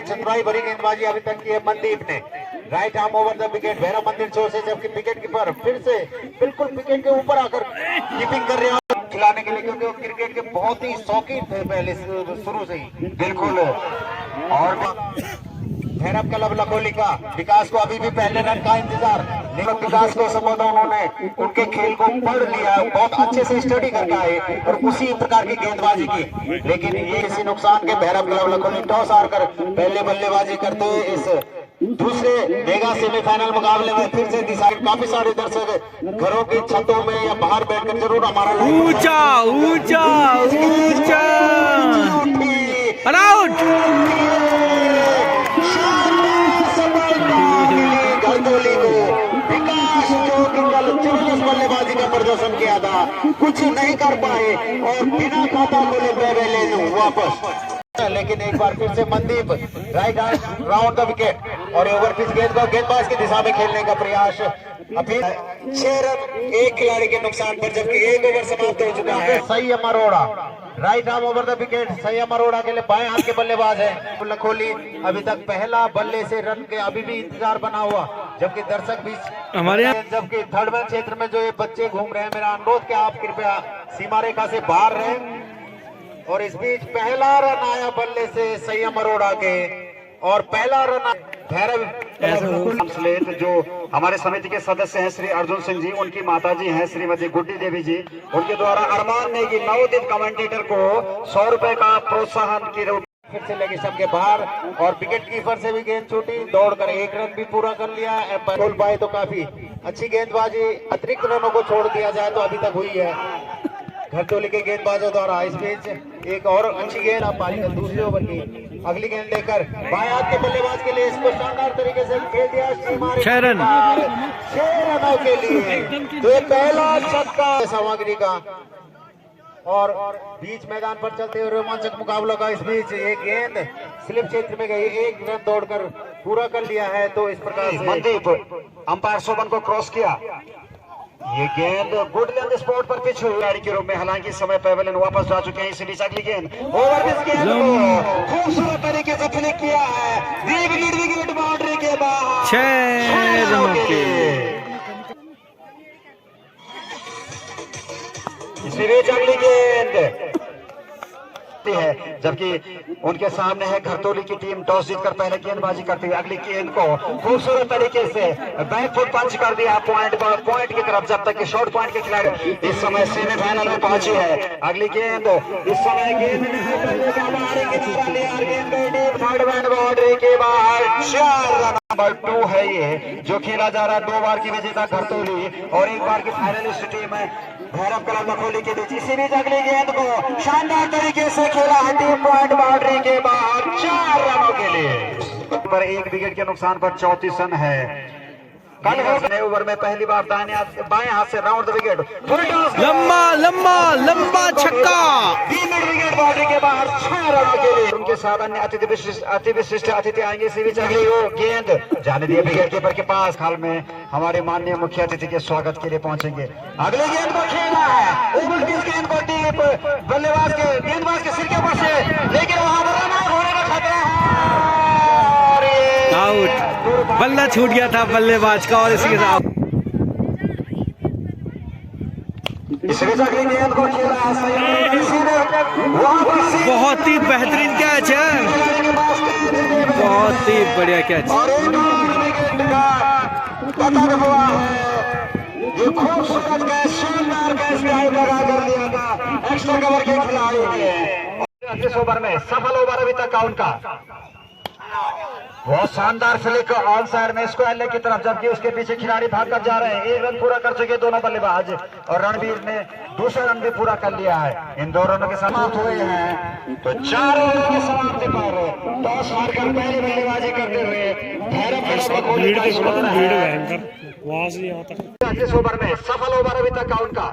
चतुराई भरी गेंदबाजी अभी तक की है मनदीप ने। Right arm over the wicket Bhairav मंदिर छोर से, जबकि विकेट कीपर फिर से बिल्कुल विकेट के ऊपर आकर कीपिंग कर रहे हैं खिलाने के लिए, क्योंकि वो क्रिकेट के बहुत ही शौकीन थे पहले शुरू से ही। बिल्कुल। और भैरव क्लब लखोली का विकास को अभी भी पहले रन का इंतजार, लेकिन विकास को संबोधन उन्होंने उनके खेल को पढ़ लिया, बहुत अच्छे से स्टडी करके आए और उसी प्रकार की गेंदबाजी की। लेकिन ये किसी नुकसान के भैरव क्लब लखोली टॉस हारकर पहले बल्लेबाजी करते हुए इस दूसरे मेगा सेमीफाइनल मुकाबले में फिर से दिशा। काफी सारे दर्शक घरों की छतों में या बाहर बैठकर जरूर हमारा ऊंचा ऊंचा ऊंचा घरतौली को विकास जो कि कल 44 बल्लेबाजी का प्रदर्शन किया था, कुछ नहीं कर पाए और बिना खाता खोले ले वापस। लेकिन एक बार फिर से Mandeep right round the wicket और ओवर पिच गेंद को गेंदबाज की दिशा में खेलने का प्रयास। अभी 6 रन एक खिलाड़ी के नुकसान पर, जबकि एक ओवर समाप्त हो चुका है। संयम Arora right arm over the wicket. संयम अरोड़ा के लिए बाएं हाथ के बल्लेबाज है लखोली। अभी तक पहला बल्ले से रन के अभी भी इंतजार बना हुआ, जबकि दर्शक भी हमारे यहाँ, जबकि थर्ड मैन क्षेत्र में जो ये बच्चे घूम रहे हैं, मेरा अनुरोध कि आप कृपया सीमा रेखा से बाहर रहें। और इस बीच पहला रन आया बल्ले से संयम अरोड़ा के, और पहला रन भैरव जो हमारे समिति के सदस्य हैं श्री अर्जुन सिंह जी, उनकी माताजी हैं श्रीमती गुड्डी देवी जी, उनके द्वारा अरमान नेगी नवोदित कमेंटेटर को 100 रुपए का प्रोत्साहन की रूप फिर से लगे सबके बाहर। और विकेट कीपर से भी गेंद छूटी, दौड़कर एक रन भी पूरा कर लिया। खोल पाए तो काफी अच्छी गेंदबाजी, अतिरिक्त रनों को छोड़ दिया जाए तो अभी तक हुई है घरतौली के गेंदबाजों द्वारा। इस बीच एक और अच्छी गेंद आप पारी का दूसरे ओवर की अगली गेंद लेकर बाएं हाथ के बल्लेबाज के लिए इसको शानदार तरीके से खेल दिया। 6 रन 6 रनों के लिए तो ये पहला छक्का सामग्री का। और बीच मैदान पर चलते हुए रोमांचक मुकाबलों का इस बीच एक गेंद स्लिप क्षेत्र में गई, एक रन दौड़कर पूरा कर लिया है। तो इस प्रकार से मनदीप अंपायर शोभन को क्रॉस किया। ये गेंद गुड लेंथ स्पॉट पर पिच हुई खिलाड़ी के रूप में, हालांकि समय पेवेलियन वापस जा चुके हैं। इसी बीच अगली गेंद ओवर पिच गेंद को खूबसूरत तरीके से फ्लिक किया है, विकेट बाउंड्री के बाहर 6 रनों के। इसी बीच अगली गेंद है, जबकि उनके सामने है घरतौली की टीम टॉस जीतकर पहले गेंदबाजी करती है। अगली गेंद को खूबसूरत तरीके से बैक फुट पंच कर दिया पॉइंट की तरफ, जब तक कि शॉर्ट पॉइंट के खिलाड़ी इस समय सेमीफाइनल में पहुंचे हैं। अगली गेंद इस समय गेंद थर्ड मैन बाउंड्री के बाहर 4 रन। नंबर 2 है ये जो खेला जा रहा है, 2 बार की विजेता घरतौली और 1 बार की फाइनलिस्ट टीम है भैरव क्लब लखोली के बीच। इसी बीच अगली गेंद को शानदार तरीके से खेला है टीम पॉइंट बाउंड्री के बाहर 4 रनों के लिए। पर 1 विकेट के नुकसान पर 34 रन है। कल हो ओवर में पहली बार बाएं हाथ से राउंड द विकेट, लंबा लंबा लंबा छक्का, विकेट बाउंड्री के बाहर 6 रनों के लिए। उनके साथ अन्य अति विशिष्ट अतिथि आएंगे। इसी बीच अगली गेंद जाने दिए विकेट कीपर के पास। हाल में हमारे माननीय मुख्य अतिथि के स्वागत के लिए पहुंचेंगे। अगली गेंद को खेला है ओवर पिच गेंद को डीप गेंदबाज के सिर के ऊपर से, लेकिन वहां पर रन आउट होने का खतरा है। आउट, बल्ला छूट गया था बल्लेबाज का और इसी के साथ बहुत ही बेहतरीन कैच है, बहुत ही बढ़िया कैच। ये खूबसूरत कैच, शानदार कैच लगा कर दिया था एक्स्ट्रा कवर के खिलाड़ी ने। इस ओवर में सफल ओवर अभी तक का उनका बहुत शानदार फ्लिक ऑन साइड में स्क्वायर लेग की तरफ, जबकि उसके पीछे खिलाड़ी भागकर जा रहे हैं। 1 रन पूरा कर चुके दोनों बल्लेबाज और रणवीर ने दूसरा रन भी पूरा कर लिया है। इन 2 रनों के समाप्त हुए हैं। तो 4 रनों की समाप्ति पर टॉस हारकर पहले बल्लेबाजी करते हुए इस ओवर में सफल ओवर अभी तक का उनका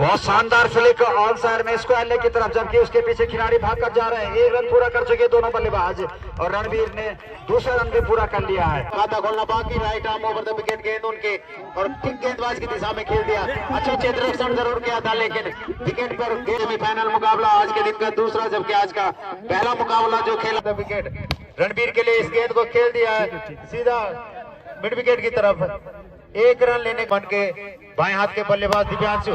बहुत शानदार फ्लिक ऑन साइड में इसको एलए की तरफ, जबकि उसके पीछे खिलाड़ी भाग कर जा रहे हैं। 1 रन पूरा कर चुके दोनों बल्लेबाज और रणवीर ने दूसरा रन भी पूरा कर लिया है। खाता खोलना बाकी, right arm over the wicket गेंद उनके और ठीक गेंदबाज की दिशा में खेल दिया। अच्छा क्षेत्र रक्षण जरूर किया था, लेकिन विकेट पर सेमीफाइनल मुकाबला आज के दिन का दूसरा, जबकि आज का पहला मुकाबला जो खेला था विकेट रणवीर के लिए इस गेंद को खेल दिया है सीधा मिड विकेट की तरफ। 1 रन लेने बन के बाएं हाथ के बल्लेबाज दिव्यांशु,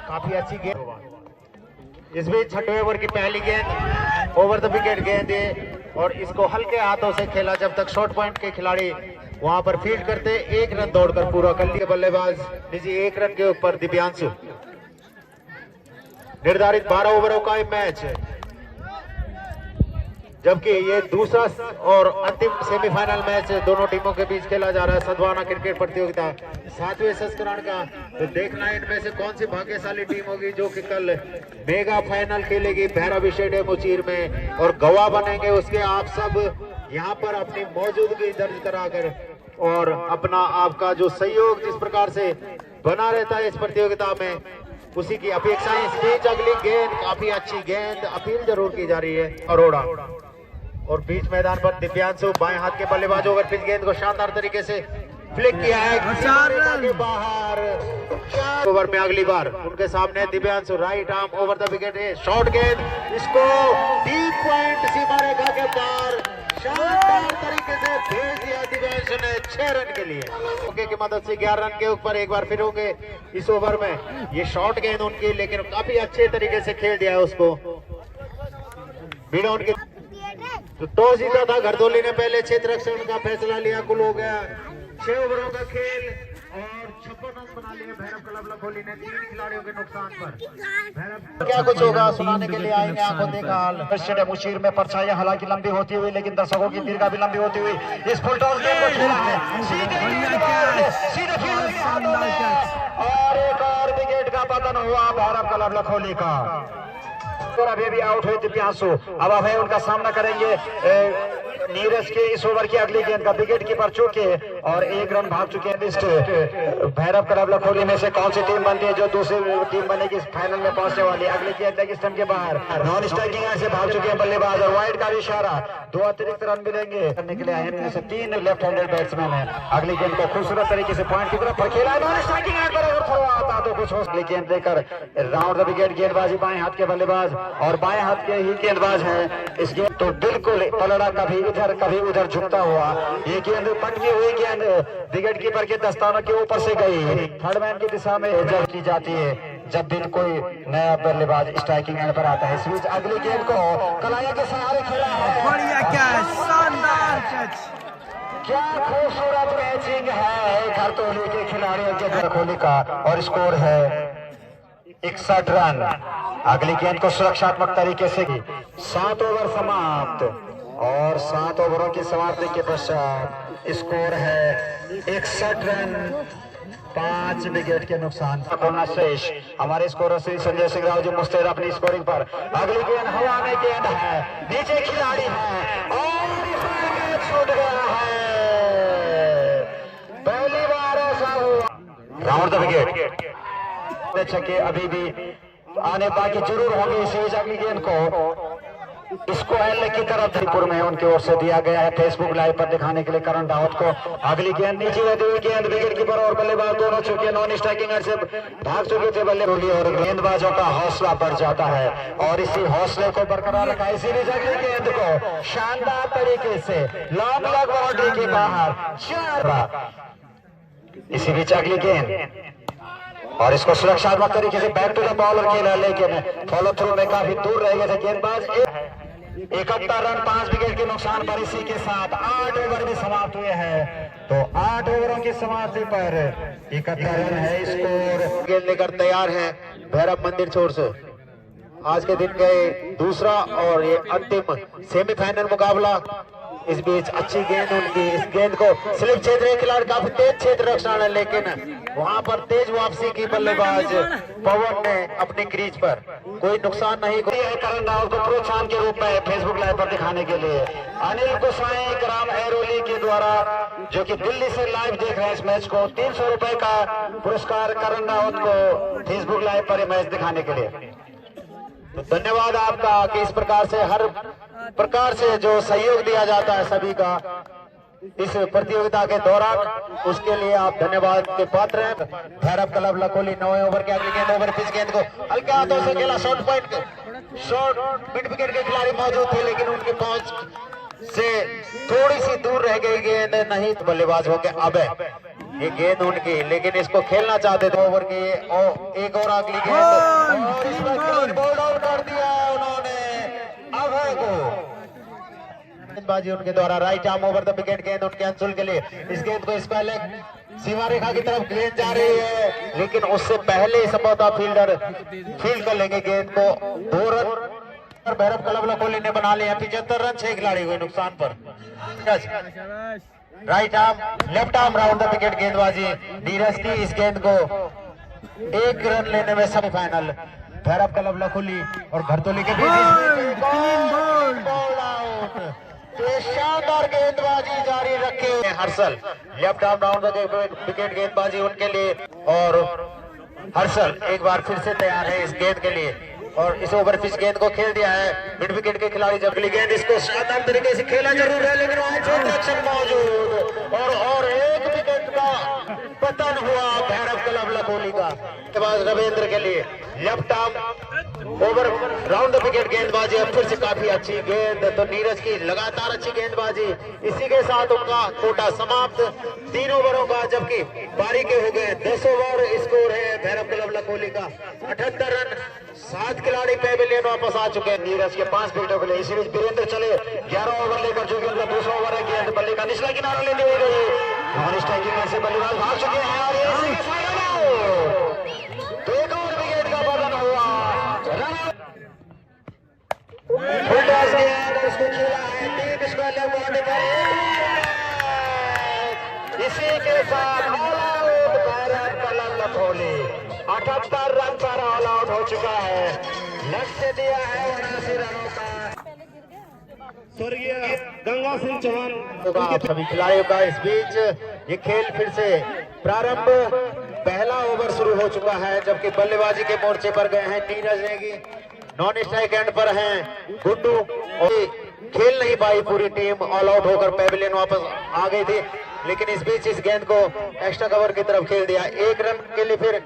काफी अच्छी गेंद। इस बीच छठवें ओवर की पहली गेंद ओवर द विकेट गेंद है और इसको हल्के हाथों से खेला जब तक शॉर्ट पॉइंट के खिलाड़ी वहां पर फील्ड करते। 1 रन दौड़कर पूरा कर लिया बल्लेबाज निजी 1 रन के ऊपर दिव्यांशु। निर्धारित 12 ओवरों का मैच है, जबकि ये दूसरा और अंतिम सेमीफाइनल मैच दोनों टीमों के बीच खेला जा रहा है सद्भावना क्रिकेट प्रतियोगिता 7वें संस्करण का। तो देखना इनमें से कौन सी भाग्यशाली टीम होगी जो कि कल मेगा फाइनल खेलेगी भैरव स्टेडियम उचीर में और गवाह बनेंगे उसके आप सब यहाँ पर अपनी मौजूदगी दर्ज कराकर और अपना आपका जो सहयोग जिस प्रकार से बना रहता है इस प्रतियोगिता में उसी की अपेक्षाएं। इस बीच अगली गेंद काफी अच्छी गेंद, अपील जरूर की जा रही है अरोड़ा और बीच मैदान पर दिव्यांशु बाएं हाथ के बल्लेबाज ओवर पिच गेंद को शानदार तरीके से फ्लिक किया है के बाहर। 4 ओवर में अगली बार उनके सामने Divyanshu, right arm over the wicket है, शॉर्ट गेंद, इसको डीप पॉइंट सीमा रेखा के पार शानदार तरीके से भेज दिया दिव्यांशु ने 6 रन के लिए। ओके की मदद से 11 रन के ऊपर एक बार फिर होंगे इस ओवर में। ये शॉर्ट गेंद उनकी, लेकिन काफी अच्छे तरीके से खेल दिया है उसको बिना उनके। तो टॉस जीता था घरदौली ने, पहले क्षेत्र रक्षण का फैसला लिया। कुल हो गया 6 ओवरों का खेल और 56 रन बना लिए भैरव क्लब लखोली ने 3 खिलाड़ियों के नुकसान पर। क्या कुछ होगा सुनाने के लिए आएंगे आंखों देखा हाल। स्टेडियम उचीर में परछाइयां हालांकि लंबी होती हुई, लेकिन दर्शकों की दीर्घा भी लंबी होती हुई इस फुल टॉस गेम को खेला है सीधे फील्ड और एक और विकेट का पतन हुआ भैरव क्लब लखोली का। अभी भी आउट हुए दिव्यांशु, अब है उनका सामना करेंगे नीरज के इस ओवर की अगली गेंद का। विकेट कीपर चूके और 1 रन भाग चुके हैं लिस्ट। भैरव क्लब लखोली में से कौन सी टीम बनती है जो दूसरी टीम बनेगी फाइनल में पहुंचने वाली। अगली गेंद लेग स्टंप के बाहर, नॉन स्ट्राइकिंग से भाग चुके हैं बल्लेबाज और वाइड का भी इशारा। 2 अतिरिक्त रन मिलेंगे करने के लिए आए इनमें से 3 लेफ्ट हैंडेड बैट्समैन है। अगली गेंद को खूबसूरत तरीके से पॉइंट की तरफ खेला है, नॉन स्ट्राइकिंग आता तो कुछ हो। अगली गेंद लेकर राउंड द विकेट गेंदबाजी बाएं हाथ के बल्लेबाज और बाएं हाथ के ही गेंदबाज हैं। इस गेंद तो बिल्कुल पलड़ा कभी इधर कभी उधर झुकता हुआ, ये गेंद पटकी हुई गेंद विकेट कीपर के दस्तानों के ऊपर से गई थर्ड मैन की दिशा में जब की जाती है जब भी कोई नया बल्लेबाज स्ट्राइकिंग एंड पर आता है। इस बीच अगली गेंद को कलाइया के सहारे खेला है। बढ़िया कैच, शानदार कैच, क्या खूबसूरत मैचिंग है घरतौली के खिलाड़ियों के लखोली का और स्कोर है 61 रन। अगली गेंद को सुरक्षात्मक तरीके से 7 ओवर समाप्त और 7 ओवरों की समाप्ति के पश्चात स्कोर है 61 रन 5 विकेट के नुकसान। शेष हमारे स्कोर से संजय सिंह राव जी मुस्तैद अपनी स्कोरिंग पर। अगली गेंद हवा में गेंद है, नीचे खिलाड़ी है और छूट गया है। पहली बार ऐसा हुआ। राउंड द विकेट छक्के अभी भी आने बाकी जरूर होंगे। इसी अगली गेंद को इसको एल की तरफ त्रिपुर में उनकी ओर से दिया गया है फेसबुक लाइव पर दिखाने के लिए करण रावत को। अगली गेंद नीचे रहती हुई गेंद विकेट कीपर और बल्लेबाज दोनों चुके नॉन स्ट्राइकिंग से भाग चुके थे बल्लेबाजी और गेंदबाजों का हौसला बढ़ जाता है और इसी हौसले को बरकरार रखा। इसीलिए अगली गेंद को शानदार तरीके से लॉन्ग लेग बाउंड्री के बाहर। इसी बीच अगली गेंद और इसको सुरक्षात्मक तरीके से बैक टू द बॉलर खेला, लेकिन फॉलो थ्रू में काफी दूर रह गए थे गेंदबाज। 71 रन 5 विकेट के नुकसान पर इसी के साथ 8 ओवर भी समाप्त हुए हैं। तो 8 ओवरों की समाप्ति पर 71 रन है स्कोर। गेंद लेकर तैयार है भैरव मंदिर छोर से। आज के दिन का दूसरा और ये अंतिम सेमीफाइनल मुकाबला। इस बीच अच्छी गेंद उनकी, इस गेंद को स्लिप क्षेत्र खिलाड़ी काफी तेज क्षेत्र रक्षण है, लेकिन वहां पर तेज वापसी की बल्लेबाज पवन ने अपनी क्रीज पर कोई नुकसान नहीं किया। करण रावत को प्रोत्साहन के रूप में फेसबुक लाइव पर दिखाने के लिए अनिल गोसाई ग्राम एरोली के द्वारा जो कि दिल्ली से लाइव देख रहे हैं इस मैच को, 300 रुपए का पुरस्कार करण रावत को फेसबुक लाइव पर मैच दिखाने के लिए। तो धन्यवाद आपका कि इस प्रकार से हर प्रकार से जो सहयोग दिया जाता है सभी का इस प्रतियोगिता के दौरान, उसके लिए आप धन्यवाद के पात्र हैं। भैरव क्लब लखोली 9वें ओवर के अगली गेंद, ओवर पिच गेंद को हल्के हाथों से खेला, short point short mid wicket के खिलाड़ी मौजूद थे लेकिन उनके पहुंच से थोड़ी सी दूर रह गई गेंद, नहीं तो बल्लेबाज हो गए। अब ये गेंद उनकी, लेकिन इसको खेलना चाहते थे ओवर की। एक और अगली गेंद और इसमें बोल्ड आउट कर दिया उन्होंने अभय को। गेंदबाजी उनके द्वारा right arm over the wicket गेंद उनके अंचल के लिए। इस गेंद को इस पहले सीमा रेखा की तरफ गेंद जा रही है लेकिन उससे पहले संभवतः फील्डर फील्ड कर लेंगे गेंद को। 2 रन भैरव क्लब लखोली ने बना लिया। 75 रन 6 खिलाड़ी हुए नुकसान पर। Right arm left arm round the wicket गेंदबाजी नीरज की। इस गेंद को 1 रन लेने में सेमीफाइनल भैरव क्लब लखोली और घरतोली के बीच शानदार गेंदबाजी जारी रखे हुए Harshal. Left arm round the wicket गेंदबाजी उनके लिए और हर्षल एक बार फिर से तैयार है इस गेंद के लिए और इस ओवर पिच गेंद को खेल दिया है मिड विकेट के खिलाड़ी। जब अगली गेंद इसको शानदार तरीके से खेला जरूर है लेकिन वहां क्षेत्र रक्षण मौजूद और 1 विकेट का पतन हुआ भैरव क्लब लखोली का। के बाद रविंद्र के लिए left arm over round the wicket गेंदबाजी। अब फिर से काफी अच्छी गेंद, तो नीरज की लगातार अच्छी गेंदबाजी। इसी के साथ उनका कोटा समाप्त 3 ओवरों का, जबकि पारी के हो गए 10 ओवर। स्कोर है भैरव क्लब लखोली का 78 रन। 7 खिलाड़ी पैवेलियन वापस आ चुके हैं नीरज के 5 विकेटों के लिए। इसी बीच वीरेंद्र चले 11 ओवर लेकर, जो कि उनका दूसरा ओवर है। गेंद बल्ले का निचला किनारा ले ली गई, नॉन स्ट्राइकिंग में से बल्लेबाज भाग चुके हैं और इसी के साथ तो एक और विकेट का बदन हुआ। फुल टॉस गेंद उसको खेला है 3 स्क्वायर बॉडी पर। इसी के साथ all out Bhairav club Lakholi 78 run पर ऑल आउट हो चुका है। लक्ष्य दिया है 79 रनों का। स्वर्गीय गंगा सिंह चौहान आप सभी खिलाड़ियों का इस बीच ये खेल फिर से प्रारंभ। पहला ओवर शुरू हो चुका है, जबकि बल्लेबाजी के मोर्चे पर गए हैं Neeraj Negi, non strike and पर हैं गुड्डू। और खेल नहीं पाई पूरी टीम, ऑल आउट होकर पैवेलियन वापस आ गई थी, लेकिन इस बीच इस गेंद को एक्स्ट्रा कवर की तरफ खेल दिया 1 रन के लिए फिर।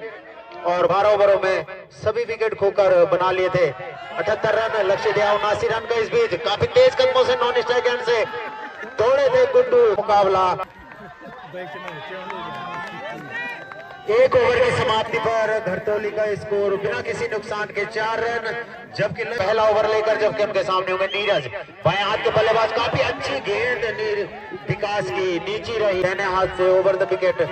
और 12 ओवरों में सभी विकेट खोकर बना लिए थे 78 रन। लक्ष्य दिया 79 रन का। इस बीच काफी तेज कदमों से नॉन स्ट्राइक एंड से दौड़े थे गुड्डू। मुकाबला 1 ओवर की समाप्ति पर घरतोली का स्कोर बिना किसी नुकसान के 4 रन, जबकि पहला ओवर लेकर जबकि उनके सामने होंगे नीरज। बाएं हाथ के बल्लेबाज, काफी अच्छी गेंद विकास की नीची रही दाहिने हाथ से ओवर द विकेट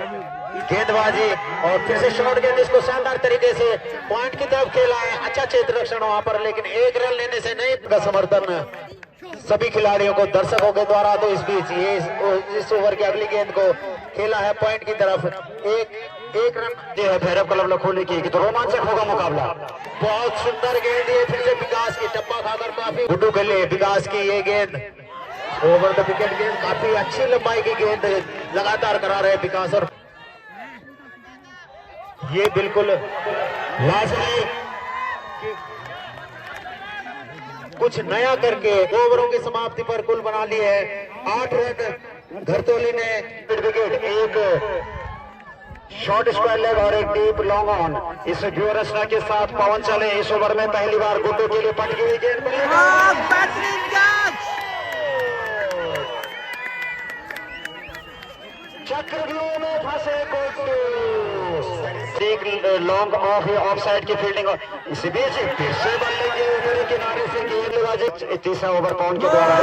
गेंदबाजी और फिर से शॉर्ट गेंद, इसको शानदार तरीके से पॉइंट की तरफ खेला है। अच्छा क्षेत्र रक्षण वहां पर, लेकिन 1 रन लेने से नहीं का समर्थन सभी खिलाड़ियों को दर्शकों के द्वारा। तो इस बीच ये इस ओवर की अगली गेंद को खेला है पॉइंट की तरफ। एक रन दिया है भैरव क्लब लखोली की, तो रोमांचक होगा मुकाबला। बहुत सुंदर गेंद ये फिर से विकास की, टप्पा खाकर काफी गुड्डू के लिए विकास की ये गेंद ओवर द विकेट गेंद। काफी अच्छी लंबाई की गेंद लगातार करा रहे विकास और ये बिल्कुल लाजमी कुछ नया करके ओवरों की समाप्ति पर कुल बना लिए है 8 रन। घरतोली ने विकेट, एक शॉर्ट स्क्वायर लेग और एक डीप लॉन्ग ऑन। इस व्यूह रचना के साथ पवन चले इस ओवर में पहली बार गुड्डू के लिए पटकी हुई गेंद चक्रव्यूह में फंसे Guddu. Long off of side की फील्डिंग इसी बीच फिर से बल्ले ऊपरी किनारे से गेंदबाजी। तीसरा ओवर पवन के द्वारा।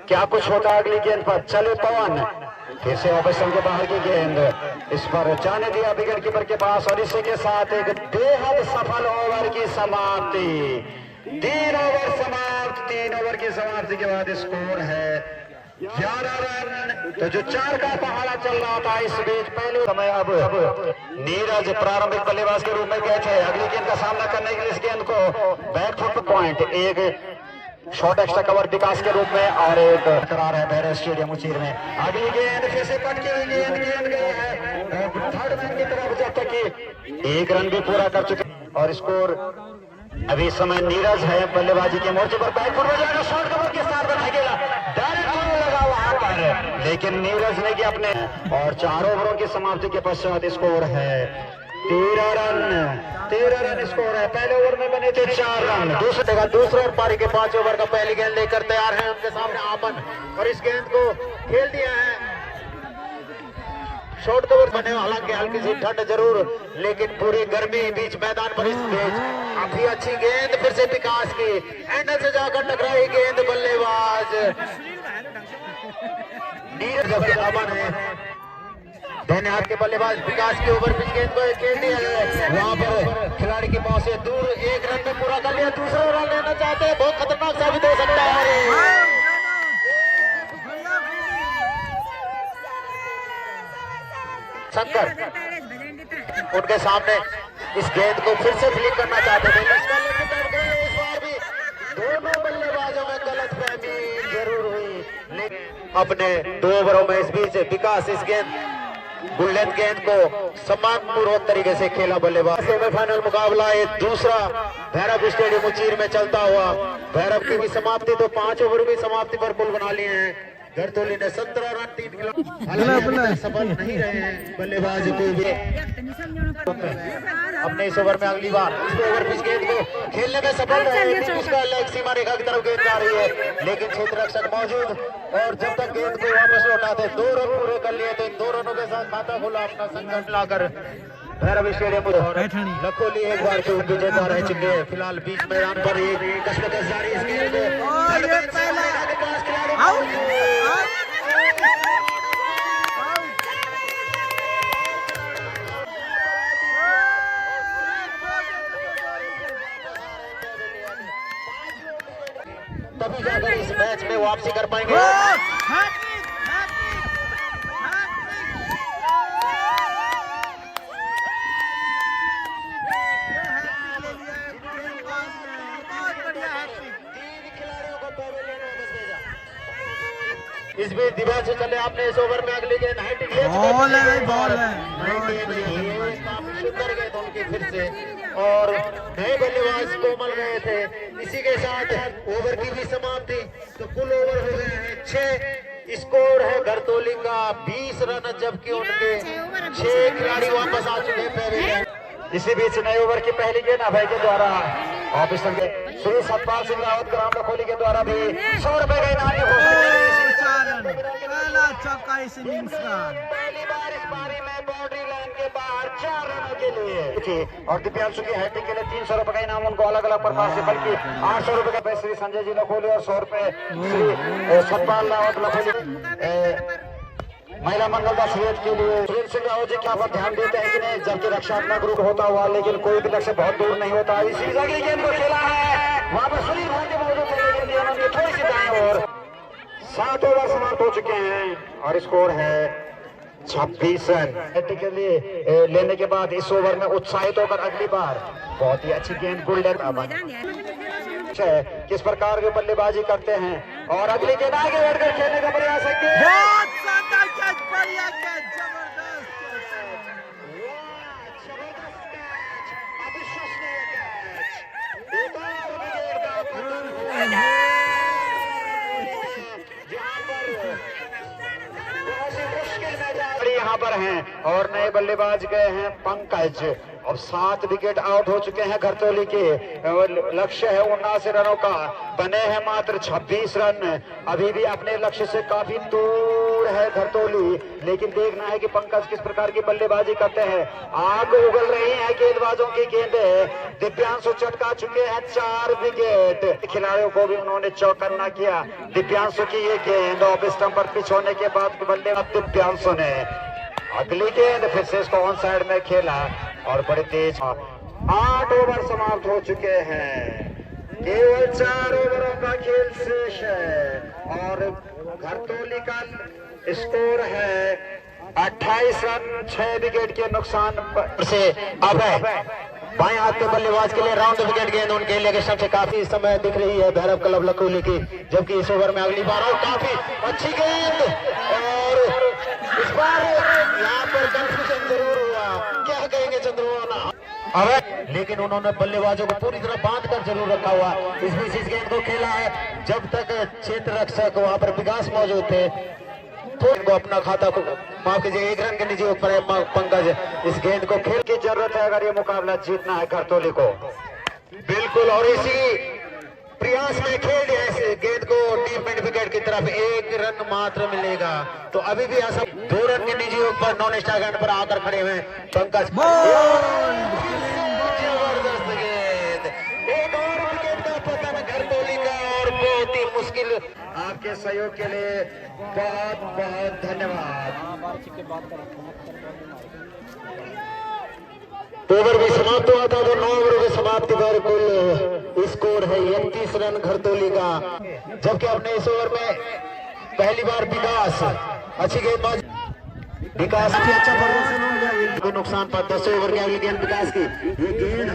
क्या कुछ होता है अगली गेंद पर, चले पवन फिर से ऑपोजिशन के बाहर की गेंद, इस पर जाने दिया विकेट कीपर के पास और इसी के साथ एक बेहद सफल ओवर की समाप्ति। 3 ओवर समाप्त। 3 ओवर की समाप्ति के बाद स्कोर है 11 रन। तो जो 4 का पहाड़ा चल रहा था इस बीच पहले समय अब नीरज प्रारंभिक बल्लेबाज के रूप में गए थे। अगली गेंद का सामना करने के लिए इस गेंद को बैक फुट पॉइंट, एक शॉर्ट एक्स्ट्रा कवर विकास के रूप में और एक करार है भैरव स्टेडियम उचीर में। अगली गेंद फिर से पटकी हुई गेंद गया है थर्ड मैन की तरफ, जब तक कि एक रन भी पूरा कर चुके और स्कोर अभी इस समय नीरज है बल्लेबाजी के मोर्चे पर, बैकफुट में जाकर शॉर्ट कवर के साथ बना गेला डायरेक्ट लगा वहां पर, लेकिन नीरज ने कि अपने और 4 ओवरों की समाप्ति के पश्चात स्कोर है 13 रन स्कोर है। पहले ओवर में बने थे 4 रन। दूसरे और पारी के 5 ओवर का पहली गेंद लेकर तैयार है उनके सामने आपन, और इस गेंद को खेल दिया है शॉर्ट कवर बने। हालांकि हल्की सी ठंड जरूर, लेकिन पूरी गर्मी बीच मैदान पर इस बीच काफी अच्छी गेंद फिर से विकास की एंड से जाकर टकराई गेंद, बल्लेबाज नीरज अमन है दाहिने हाथ के बल्लेबाज विकास के ओवर पिच गेंद को खेल दिया है वहां पर खिलाड़ी के पास से दूर, 1 रन में पूरा कर लिया, दूसरा रन लेना चाहते हैं, बहुत खतरनाक साबित हो सकता है। शंकर उनके सामने इस गेंद को फिर से फ्लिक करना चाहते थे, इस बार भी दोनों बल्लेबाजों में गलतफहमी जरूर हुई, लेकिन अपने 2 ओवरों में इस बीच विकास इस गेंद गुल्डन गेंद को सम्मानपूर्वक तरीके से खेला बल्लेबाज। सेमीफाइनल मुकाबला ये दूसरा भैरव स्टेडियम उचीर में चलता हुआ, भैरव की भी समाप्ति तो 5 ओवर की समाप्ति पर कुल बना लिए हैं। घरतोली ने 17 रन 3 खिलाड़ी सफल नहीं रहे हैं बल्लेबाज को भी अपने इस ओवर में अगली बार इस ओवर पिच गेंद को खेलने में सफल रहे। उसका लेग सीमा रेखा की तरफ गेंद जा रही है, लेकिन क्षेत्र रक्षक मौजूद, और जब तक गेंद को वापस लौटाते 2 रन पूरे कर लिए तो इन 2 रनों के साथ खाता खोला अपना संघर्ष लाकर भैरव स्टेडियम। लखोली एक बार तो विजेता रह चुके हैं। फिलहाल बीच मैदान पर एक कशमकश जारी इस गेंद को तभी जाकर इस मैच में वापसी कर पाएंगे। इस बीच दिव्यांश से चले आपने इस ओवर में अगली गेंद बॉल है काफी सुंदर गेंद उनकी फिर से, और नए बल्लेबाज कोमल गए थे। इसी के साथ ओवर की भी समाप्ति, तो कुल ओवर हो गए हैं 6। स्कोर है घरतोली का 20 रन, जबकि उनके 6 खिलाड़ी वापस आ चुके हैं पहले। इसी बीच नए ओवर की पहली गेंद अभय के द्वारा ऑफिसर के श्री सतपाल सिंह रावत ग्राम लखोली के द्वारा भी 100 रुपए का इनाम पहला चौका इस इनिंग्स का। पहली बार इस पारी में बाउंड्री लाइन के बाहर 4 रनों के लिए, और दिव्यांशु की हैट्रिक के लिए 300 रुपए का इनाम उनको अलग अलग प्रकार से, बल्कि 800 रुपए का श्री संजय जी लखोली और 100 रुपए श्री सतपाल रावत लखोली महिला मंगल दास के लिए। सुरेंद्र सिंह रावत जी क्या पर ध्यान देते हैं कि नहीं, जबकि रक्षात्मक रूप होता हुआ लेकिन कोई भी लक्ष्य बहुत दूर नहीं होता। इसी अगली गेंद को खेला है वहां पर सुनील भाई के मौजूद थोड़ी सी दाएं ओर। 7 ओवर समाप्त हो चुके हैं और स्कोर है 26 रन के लिए लेने के बाद इस ओवर में उत्साहित होकर अगली बार बहुत ही अच्छी गेंद गुल्डन किस प्रकार की बल्लेबाजी करते हैं, और अगली गेंद आगे बढ़कर खेलने का प्रयास है। बहुत शानदार कैच, बढ़िया कैच, जबरदस्त यहाँ पर हैं और नए बल्लेबाज गए हैं पंकज, और 7 विकेट आउट हो चुके हैं घरतोली के। लक्ष्य है 79 रनों का, बने हैं मात्र 26 रन। अभी भी अपने लक्ष्य से काफी दूर है घरतोली, लेकिन देखना है कि पंकज किस प्रकार की बल्लेबाजी करते हैं। आग उगल रही है गेंदबाजों की गेंदें। दिव्यांशु चटका चुके हैं 4 विकेट। खिलाड़ियों को भी उन्होंने चौकन्ना किया। दिव्यांशु की ये गेंद ऑफ स्टंप पर पिच होने के बाद बल्लेबाज दिव्यांशु ने अगली गेंद फिर से इसको ऑन साइड में खेला और बड़े तेज। 8 ओवर समाप्त हो चुके हैं, केवल 4 ओवरों का खेल शेष है और घरतोली का स्कोर है 28 रन 6 विकेट के नुकसान से। अभय बाएं हाथ के बल्लेबाज के लिए राउंड विकेट गेंद उनके लिए से काफी समय दिख रही है भैरव क्लब लखोली की, जबकि इस ओवर में अगली बार और काफी अच्छी गेंद और इस बार यहाँ पर कंफ्यूजन जरूर हुआ, क्या कहेंगे चंद्रमोहन। अब लेकिन उन्होंने बल्लेबाजों को पूरी तरह बांध कर जरूर रखा हुआ। इस बीच इस गेंद को खेला है जब तक क्षेत्र रक्षक वहां पर विकास मौजूद थे, तो इनको अपना खाता को माफ कीजिए 1 रन के निजी ऊपर है पंकज। इस गेंद को खेल की जरूरत है अगर ये मुकाबला जीतना है घरतोली को, बिल्कुल। और इसी प्रयास में खेल दिया इस गेंद को डीप मिड विकेट की तरफ, 1 रन मात्र मिलेगा। तो अभी भी ऐसा 2 रन के निजी ऊपर नॉन स्ट्राइक पर आकर खड़े हुए पंकज। जबरदस्त गेंद, एक और विकेट का पतन घरतोली का, और बहुत ही मुश्किल। आपके सहयोग के लिए बहुत बहुत धन्यवाद। ओवर भी समाप्त हुआ था तो 9 ओवर की समाप्ति पर कुल स्कोर है 31 रन घरतोली का, जबकि अपने इस ओवर में पहली बार विकास अच्छी गेंदबाजी, विकास की अच्छा प्रदर्शन हो गया, इनको नुकसान पर 10 ओवर की अगली गेंद विकास की, ये गेंद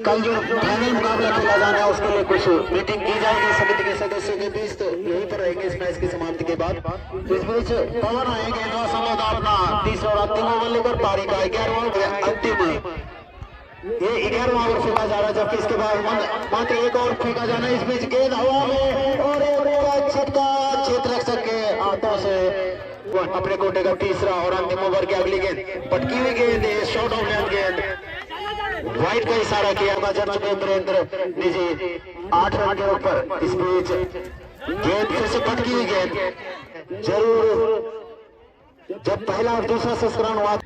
कल जो फाइनल मुकाबला खेला जाना है उसके लिए कुछ मीटिंग की जाएगी समिति के सदस्यों के बीच, तो यहीं पर रहेंगे इस मैच की समाप्ति के बाद। तो इस बीच पवन आएंगे अपना तीसरा और अंतिम ओवर लेकर, पारी का 11वां अंतिम, ये 11वां ओवर फेंका जा रहा है, जबकि इसके बाद मात्र 1 और फेंका जाना है। इस बीच गेंद हवा में और एक छक्का क्षेत्र रक्षक के हाथों से अपने कोटे का तीसरा और अंतिम ओवर की अगली गेंद पटकी हुई गेंद, शॉर्ट ऑफ लेंथ गेंद, वाइड का इशारा किया वीरेंद्र निजी 8 रन के ऊपर। इस बीच गेंद फिर से पटकी हुई गेंद, जरूर जब पहला और दूसरा संस्करण हुआ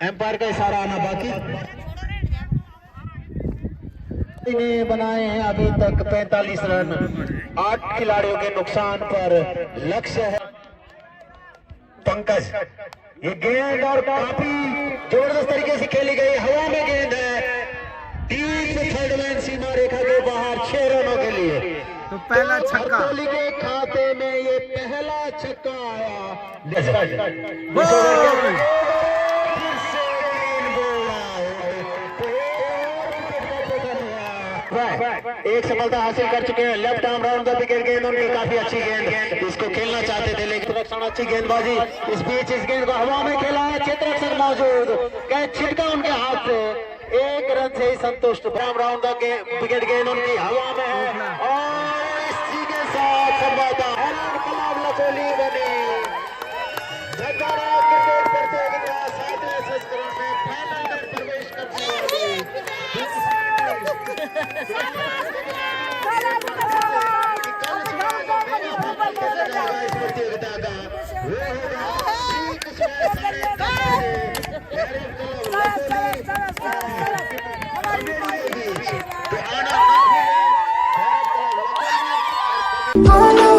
एम्पायर का इशारा आना बाकी ने बनाए हैं अभी तक 45 रन, 8 खिलाड़ियों के नुकसान पर लक्ष्य है पंकज। ये गेंद और काफी जबरदस्त तरीके से खेली गई हवा में गेंद है, 3 थर्ड लाइन सीमा रेखा के बाहर 6 रनों के लिए। तो पहला छक्का घरतोली के खाते में ये पहला छक्का आया। एक सफलता हासिल कर चुके हैं, left arm round the wicket गेंद उनकी काफी अच्छी गेंद, इसको खेलना चाहते थे लेकिन रक्षण अच्छी गेंदबाजी। इस बीच इस गेंद को हवा में खेला है, क्षेत्र रक्षक मौजूद, कैच छिटका उनके हाथ से, 1 रन से ही संतुष्ट। राउंड द विकेट गेंद उनकी हवा में है, और इसी के साथ संवाददाता लखोली बने क्रिकेट प्रतियोगिता 7वें संस्करण में फाइनल में प्रवेश करने वाली प्रतियोगिता का वो होगा